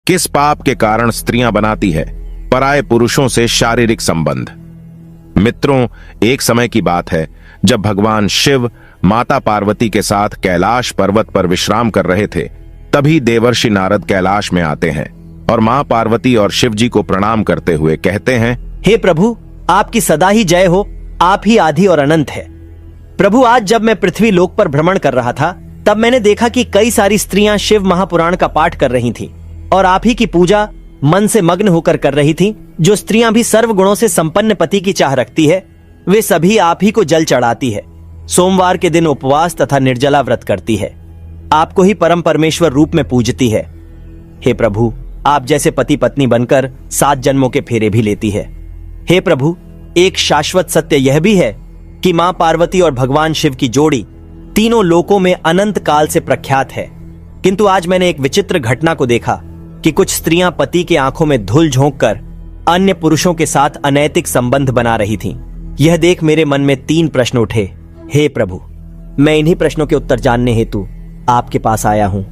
किस पाप के कारण स्त्रियां बनाती है पराये पुरुषों से शारीरिक संबंध। मित्रों, एक समय की बात है जब भगवान शिव माता पार्वती के साथ कैलाश पर्वत पर विश्राम कर रहे थे। तभी देवर्षि नारद कैलाश में आते हैं और मां पार्वती और शिव जी को प्रणाम करते हुए कहते हैं, हे प्रभु, आपकी सदा ही जय हो। आप ही आदि और अनंत है। प्रभु, आज जब मैं पृथ्वी लोक पर भ्रमण कर रहा था तब मैंने देखा कि कई सारी स्त्रियां शिव महापुराण का पाठ कर रही थीं और आप ही की पूजा मन से मग्न होकर कर रही थीं। जो स्त्रियां भी सर्व गुणों से संपन्न पति की चाह रखती है वे सभी आप ही को जल चढ़ाती है। सोमवार के दिन उपवास तथा निर्जला व्रत करती है। आपको ही परम परमेश्वर रूप में पूजती है। हे प्रभु, आप जैसे पति पत्नी बनकर 7 जन्मों के फेरे भी लेती है। हे प्रभु, एक शाश्वत सत्य यह भी है कि मां पार्वती और भगवान शिव की जोड़ी तीनों लोकों में अनंत काल से प्रख्यात है। किंतु आज मैंने एक विचित्र घटना को देखा कि कुछ स्त्रियां पति के आंखों में धूल झोंक कर अन्य पुरुषों के साथ अनैतिक संबंध बना रही थीं। यह देख मेरे मन में 3 प्रश्न उठे। हे प्रभु, मैं इन्हीं प्रश्नों के उत्तर जानने हेतु आपके पास आया हूं।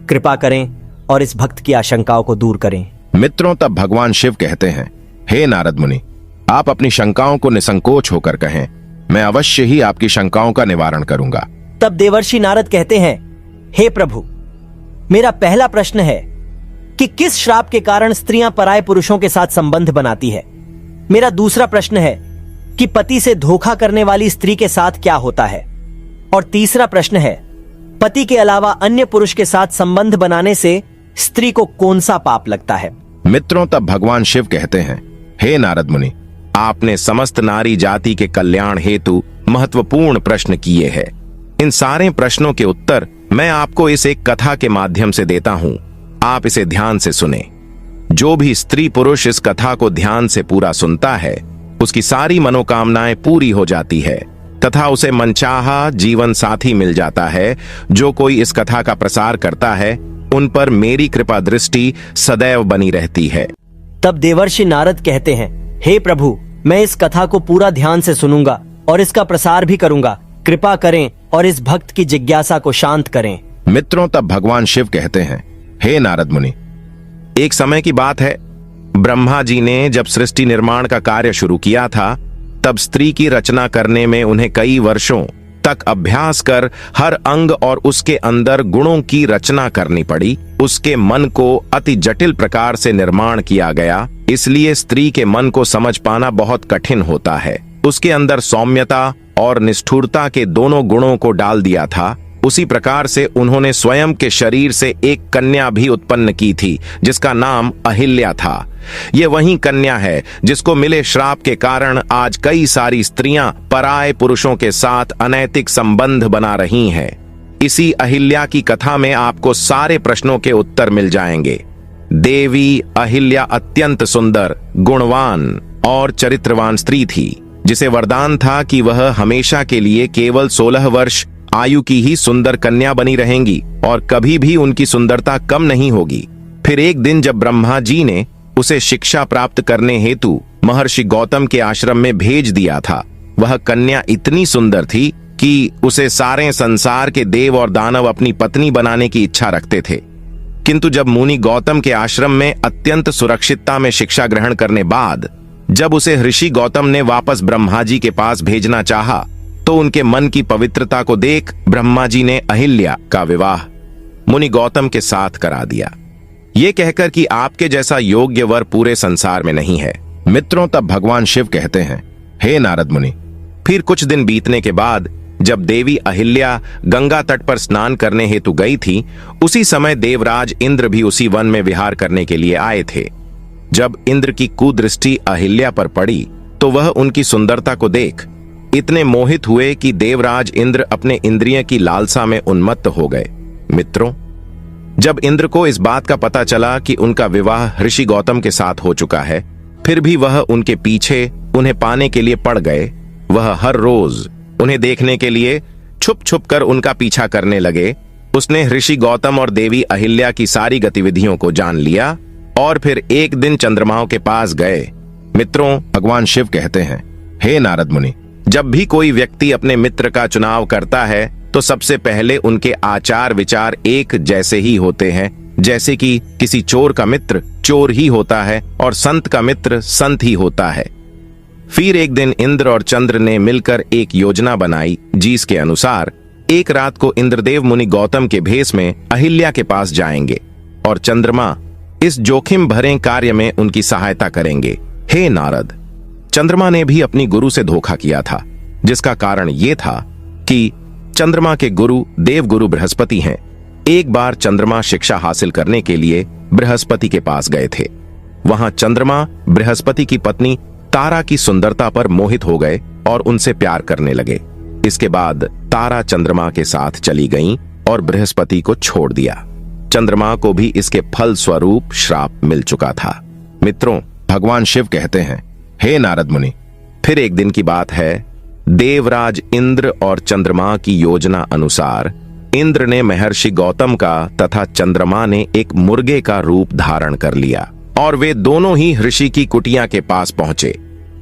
कृपा करें और इस भक्त की आशंकाओं को दूर करें। मित्रों, तब भगवान शिव कहते हैं, हे नारद मुनि, आप अपनी शंकाओं को निसंकोच होकर कहें। मैं अवश्य ही आपकी शंकाओं का निवारण करूंगा। तब देवर्षि नारद कहते हैं, हे प्रभु, मेरा पहला प्रश्न है कि किस श्राप के कारण स्त्रियां पराये पुरुषों के साथ संबंध बनाती है। मेरा दूसरा प्रश्न है कि पति से धोखा करने वाली स्त्री के साथ क्या होता है। और तीसरा प्रश्न है, पति के अलावा अन्य पुरुष के साथ संबंध बनाने से स्त्री को कौन सा पाप लगता है। मित्रों, तब भगवान शिव कहते हैं, हे नारद मुनि, आपने समस्त नारी जाति के कल्याण हेतु महत्वपूर्ण प्रश्न किए हैं। इन सारे प्रश्नों के उत्तर मैं आपको इस एक कथा के माध्यम से देता हूं। आप इसे ध्यान से सुने। जो भी स्त्री पुरुष इस कथा को ध्यान से पूरा सुनता है उसकी सारी मनोकामनाएं पूरी हो जाती है तथा उसे मनचाहा जीवन साथी मिल जाता है। जो कोई इस कथा का प्रसार करता है उन पर मेरी कृपा दृष्टि सदैव बनी रहती है। तब देवर्षि नारद कहते हैं, हे प्रभु, मैं इस कथा को पूरा ध्यान से सुनूंगा और इसका प्रसार भी करूंगा। कृपा करें और इस भक्त की जिज्ञासा को शांत करें। मित्रों, तब भगवान शिव कहते हैं, हे नारद मुनि, एक समय की बात है, ब्रह्मा जी ने जब सृष्टि निर्माण का कार्य शुरू किया था तब स्त्री की रचना करने में उन्हें कई वर्षों तक अभ्यास कर हर अंग और उसके अंदर गुणों की रचना करनी पड़ी। उसके मन को अति जटिल प्रकार से निर्माण किया गया, इसलिए स्त्री के मन को समझ पाना बहुत कठिन होता है। उसके अंदर सौम्यता और निष्ठुरता के दोनों गुणों को डाल दिया था। उसी प्रकार से उन्होंने स्वयं के शरीर से एक कन्या भी उत्पन्न की थी जिसका नाम अहिल्या था। ये वही कन्या है जिसको मिले श्राप के कारण आज कई सारी स्त्रियां पराये पुरुषों के साथ अनैतिक संबंध बना रही हैं। इसी अहिल्या की कथा में आपको सारे प्रश्नों के उत्तर मिल जाएंगे। देवी अहिल्या अत्यंत सुंदर, गुणवान और चरित्रवान स्त्री थी जिसे वरदान था कि वह हमेशा के लिए केवल 16 वर्ष आयु की ही सुंदर कन्या बनी रहेंगी और कभी भी उनकी सुंदरता कम नहीं होगी। फिर एक दिन जब ब्रह्मा जी ने उसे शिक्षा प्राप्त करने हेतु महर्षि गौतम के आश्रम में भेज दिया था, वह कन्या इतनी सुंदर थी कि उसे सारे संसार के देव और दानव अपनी पत्नी बनाने की इच्छा रखते थे। किंतु जब मुनि गौतम के आश्रम में अत्यंत सुरक्षितता में शिक्षा ग्रहण करने बाद जब उसे ऋषि गौतम ने वापस ब्रह्मा जी के पास भेजना चाहा तो उनके मन की पवित्रता को देख ब्रह्मा जी ने अहिल्या का विवाह मुनि गौतम के साथ करा दिया, ये कहकर कि आपके जैसा योग्य वर पूरे संसार में नहीं है। मित्रों, तब भगवान शिव कहते हैं, हे नारद मुनि, फिर कुछ दिन बीतने के बाद जब देवी अहिल्या गंगा तट पर स्नान करने हेतु गई थी, उसी समय देवराज इंद्र भी उसी वन में विहार करने के लिए आए थे। जब इंद्र की कुदृष्टि अहिल्या पर पड़ी तो वह उनकी सुंदरता को देख इतने मोहित हुए कि देवराज इंद्र अपने इंद्रिय की लालसा में उन्मत्त हो गए। मित्रों, जब इंद्र को इस बात का पता चला कि उनका विवाह ऋषि गौतम के साथ हो चुका है, फिर भी वह उनके पीछे उन्हें पाने के लिए पड़ गए। वह हर रोज उन्हें देखने के लिए छुप छुप कर उनका पीछा करने लगे। उसने ऋषि गौतम और देवी अहिल्या की सारी गतिविधियों को जान लिया और फिर एक दिन चंद्रमाओं के पास गए। मित्रों, भगवान शिव कहते हैं, हे नारद मुनि, जब भी कोई व्यक्ति अपने मित्र का चुनाव करता है तो सबसे पहले उनके आचार विचार एक जैसे ही होते हैं। जैसे कि किसी चोर का मित्र चोर ही होता है और संत का मित्र संत ही होता है। फिर एक दिन इंद्र और चंद्र ने मिलकर एक योजना बनाई, जिसके अनुसार एक रात को इंद्रदेव मुनि गौतम के भेष में अहिल्या के पास जाएंगे और चंद्रमा इस जोखिम भरे कार्य में उनकी सहायता करेंगे। हे नारद, चंद्रमा ने भी अपनी गुरु से धोखा किया था, जिसका कारण यह था कि चंद्रमा के गुरु देवगुरु बृहस्पति हैं। एक बार चंद्रमा शिक्षा हासिल करने के लिए बृहस्पति के पास गए थे। वहां चंद्रमा बृहस्पति की पत्नी तारा की सुंदरता पर मोहित हो गए और उनसे प्यार करने लगे। इसके बाद तारा चंद्रमा के साथ चली गईं और बृहस्पति को छोड़ दिया। चंद्रमा को भी इसके फल स्वरूप श्राप मिल चुका था। मित्रों, भगवान शिव कहते हैं, हे नारद मुनि, फिर एक दिन की बात है, देवराज इंद्र और चंद्रमा की योजना अनुसार इंद्र ने महर्षि गौतम का तथा चंद्रमा ने एक मुर्गे का रूप धारण कर लिया और वे दोनों ही ऋषि की कुटिया के पास पहुंचे।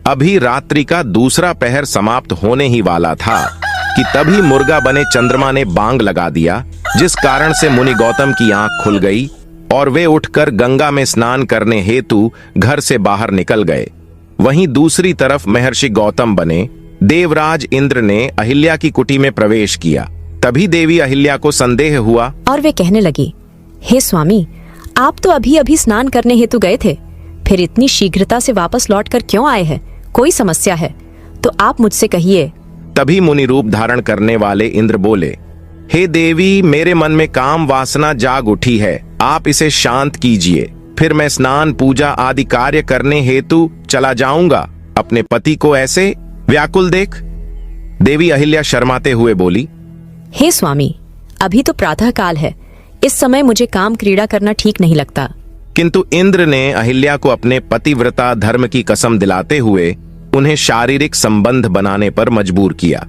अभी रात्रि का दूसरा पहर समाप्त होने ही वाला था कि तभी मुर्गा बने चंद्रमा ने बांग लगा दिया, जिस कारण से मुनि गौतम की आंख खुल गई और वे उठकर गंगा में स्नान करने हेतु घर से बाहर निकल गए। वहीं दूसरी तरफ महर्षि गौतम बने देवराज इंद्र ने अहिल्या की कुटी में प्रवेश किया। तभी देवी अहिल्या को संदेह हुआ और वे कहने लगी, हे स्वामी, आप तो अभी अभी स्नान करने हेतु गए थे, फिर इतनी शीघ्रता से वापस लौटकर क्यों आए हैं? कोई समस्या है तो आप मुझसे कहिए। तभी मुनि रूप धारण करने वाले इंद्र बोले, हे देवी, मेरे मन में काम वासना जाग उठी है, आप इसे शांत कीजिए, फिर मैं स्नान पूजा आदि कार्य करने हेतु चला जाऊंगा। अपने पति को ऐसे व्याकुल देख देवी अहिल्या शर्माते हुए बोली, हे स्वामी, अभी तो प्रातः काल है, इस समय मुझे काम क्रीड़ा करना ठीक नहीं लगता। किंतु इंद्र ने अहिल्या को अपने पतिव्रता धर्म की कसम दिलाते हुए उन्हें शारीरिक संबंध बनाने पर मजबूर किया।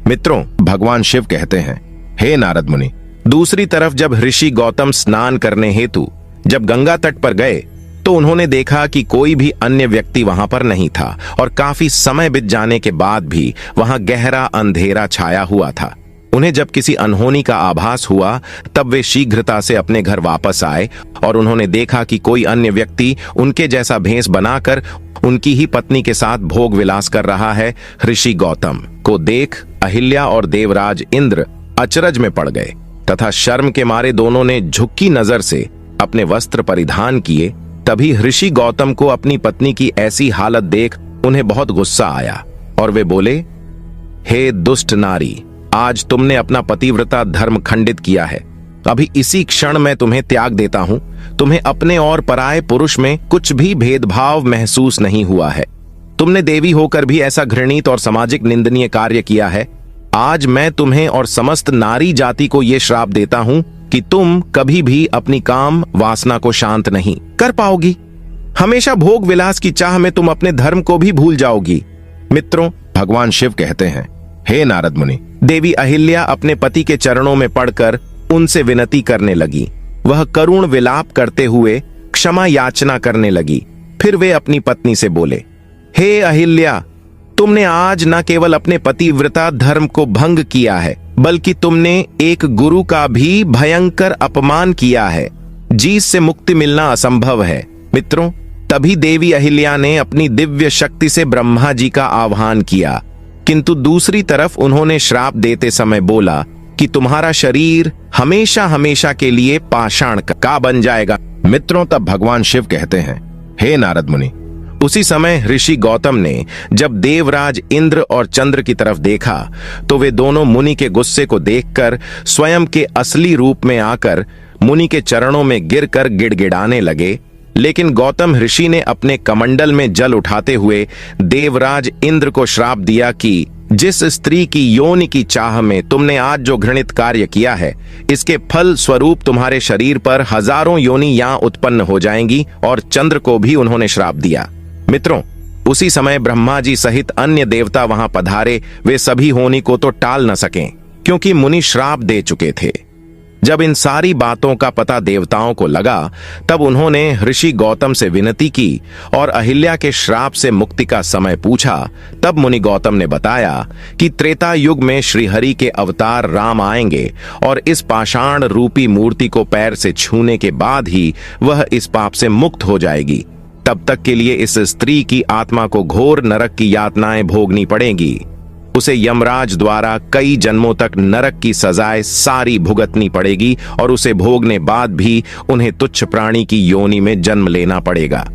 मित्रों, भगवान शिव कहते हैं, हे नारद मुनि, दूसरी तरफ जब ऋषि गौतम स्नान करने हेतु जब गंगा तट पर गए तो उन्होंने देखा कि कोई भी अन्य व्यक्ति वहां पर नहीं था और काफी समय बीत जाने के बाद भी वहां गहरा अंधेरा छाया हुआ था। उन्हें जब किसी अनहोनी का आभास हुआ तब वे शीघ्रता से अपने घर वापस आए और उन्होंने देखा कि कोई अन्य व्यक्ति उनके जैसा भेष बनाकर उनकी ही पत्नी के साथ भोग विलास कर रहा है। ऋषि गौतम को देख अहिल्या और देवराज इंद्र अचरज में पड़ गए तथा शर्म के मारे दोनों ने झुकी नजर से अपने वस्त्र परिधान किए। तभी ऋषि गौतम को अपनी पत्नी की ऐसी हालत देख उन्हें बहुत गुस्सा आया और वे बोले, हे दुष्ट नारी, आज तुमने अपना पतिव्रता धर्म खंडित किया है। अभी इसी क्षण मैं तुम्हें त्याग देता हूं। तुम्हें अपने और पराये पुरुष में कुछ भी भेदभाव महसूस नहीं हुआ है। तुमने देवी होकर भी ऐसा घृणित और सामाजिक निंदनीय कार्य किया है। आज मैं तुम्हें और समस्त नारी जाति को यह श्राप देता हूं कि तुम कभी भी अपनी काम वासना को शांत नहीं कर पाओगी। हमेशा भोग विलास की चाह में तुम अपने धर्म को भी भूल जाओगी। मित्रों, भगवान शिव कहते हैं, हे नारद मुनि, देवी अहिल्या अपने पति के चरणों में पड़कर उनसे विनती करने लगी। वह करुण विलाप करते हुए क्षमा याचना करने लगी। फिर वे अपनी पत्नी से बोले, हे अहिल्या, तुमने आज न केवल अपने पतिव्रता धर्म को भंग किया है, बल्कि तुमने एक गुरु का भी भयंकर अपमान किया है, जिससे मुक्ति मिलना असंभव है। मित्रों, तभी देवी अहिल्या ने अपनी दिव्य शक्ति से ब्रह्मा जी का आह्वान किया, किंतु दूसरी तरफ उन्होंने श्राप देते समय बोला कि तुम्हारा शरीर हमेशा हमेशा के लिए पाषाण का बन जाएगा। मित्रों, तब भगवान शिव कहते हैं, हे नारद मुनि, उसी समय ऋषि गौतम ने जब देवराज इंद्र और चंद्र की तरफ देखा तो वे दोनों मुनि के गुस्से को देखकर स्वयं के असली रूप में आकर मुनि के चरणों में गिरकर गिड़गिड़ाने लगे। लेकिन गौतम ऋषि ने अपने कमंडल में जल उठाते हुए देवराज इंद्र को श्राप दिया कि जिस स्त्री की योनि की चाह में तुमने आज जो घृणित कार्य किया है, इसके फल स्वरूप तुम्हारे शरीर पर हजारों योनि यहां उत्पन्न हो जाएंगी। और चंद्र को भी उन्होंने श्राप दिया। मित्रों, उसी समय ब्रह्मा जी सहित अन्य देवता वहां पधारे। वे सभी होनी को तो टाल न सकें, क्योंकि मुनि श्राप दे चुके थे। जब इन सारी बातों का पता देवताओं को लगा, तब उन्होंने ऋषि गौतम से विनती की और अहिल्या के श्राप से मुक्ति का समय पूछा। तब मुनि गौतम ने बताया कि त्रेता युग में श्रीहरि के अवतार राम आएंगे और इस पाषाण रूपी मूर्ति को पैर से छूने के बाद ही वह इस पाप से मुक्त हो जाएगी। तब तक के लिए इस स्त्री की आत्मा को घोर नरक की यातनाएं भोगनी पड़ेगी। उसे यमराज द्वारा कई जन्मों तक नरक की सजाएं सारी भुगतनी पड़ेगी और उसे भोगने बाद भी उन्हें तुच्छ प्राणी की योनि में जन्म लेना पड़ेगा।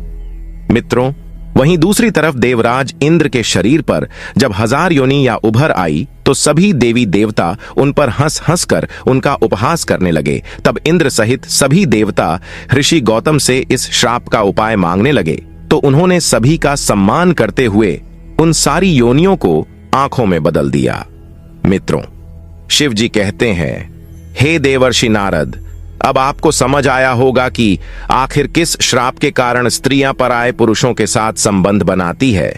मित्रों, वहीं दूसरी तरफ देवराज इंद्र के शरीर पर जब 1000 योनि या उभर आई तो सभी देवी देवता उन पर हंस हंस कर उनका उपहास करने लगे। तब इंद्र सहित सभी देवता ऋषि गौतम से इस श्राप का उपाय मांगने लगे, तो उन्होंने सभी का सम्मान करते हुए उन सारी योनियों को आंखों में बदल दिया। मित्रों, शिव जी कहते हैं, हे देवर्षि नारद, अब आपको समझ आया होगा कि आखिर किस श्राप के कारण स्त्रियां पराये पुरुषों के साथ संबंध बनाती है,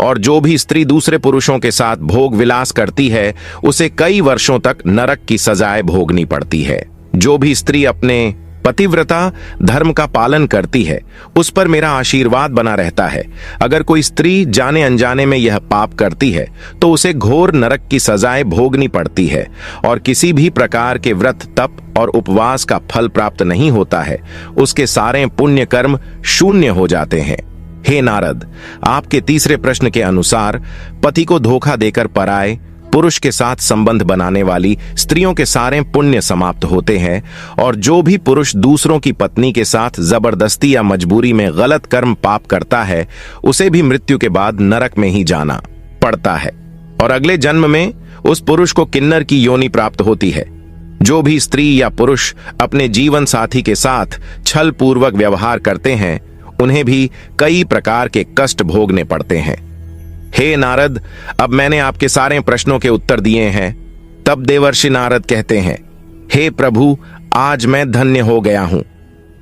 और जो भी स्त्री दूसरे पुरुषों के साथ भोग विलास करती है उसे कई वर्षों तक नरक की सजाएं भोगनी पड़ती है। जो भी स्त्री अपने पतिव्रता धर्म का पालन करती है उस पर मेरा आशीर्वाद बना रहता है। अगर कोई स्त्री जाने अनजाने में यह पाप करती है तो उसे घोर नरक की सजाएं भोगनी पड़ती है और किसी भी प्रकार के व्रत, तप और उपवास का फल प्राप्त नहीं होता है। उसके सारे पुण्य कर्म शून्य हो जाते हैं। हे नारद, आपके तीसरे प्रश्न के अनुसार पति को धोखा देकर पराये पुरुष के साथ संबंध बनाने वाली स्त्रियों के सारे पुण्य समाप्त होते हैं, और जो भी पुरुष दूसरों की पत्नी के साथ जबरदस्ती या मजबूरी में गलत कर्म पाप करता है उसे भी मृत्यु के बाद नरक में ही जाना पड़ता है और अगले जन्म में उस पुरुष को किन्नर की योनि प्राप्त होती है। जो भी स्त्री या पुरुष अपने जीवन साथी के साथ छल पूर्वक व्यवहार करते हैं उन्हें भी कई प्रकार के कष्ट भोगने पड़ते हैं। हे नारद, अब मैंने आपके सारे प्रश्नों के उत्तर दिए हैं। तब देवर्षि नारद कहते हैं, हे प्रभु, आज मैं धन्य हो गया हूं।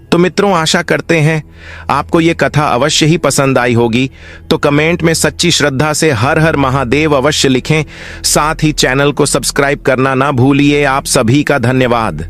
तो मित्रों, आशा करते हैं आपको ये कथा अवश्य ही पसंद आई होगी। तो कमेंट में सच्ची श्रद्धा से हर हर महादेव अवश्य लिखें। साथ ही चैनल को सब्सक्राइब करना ना भूलिए। आप सभी का धन्यवाद।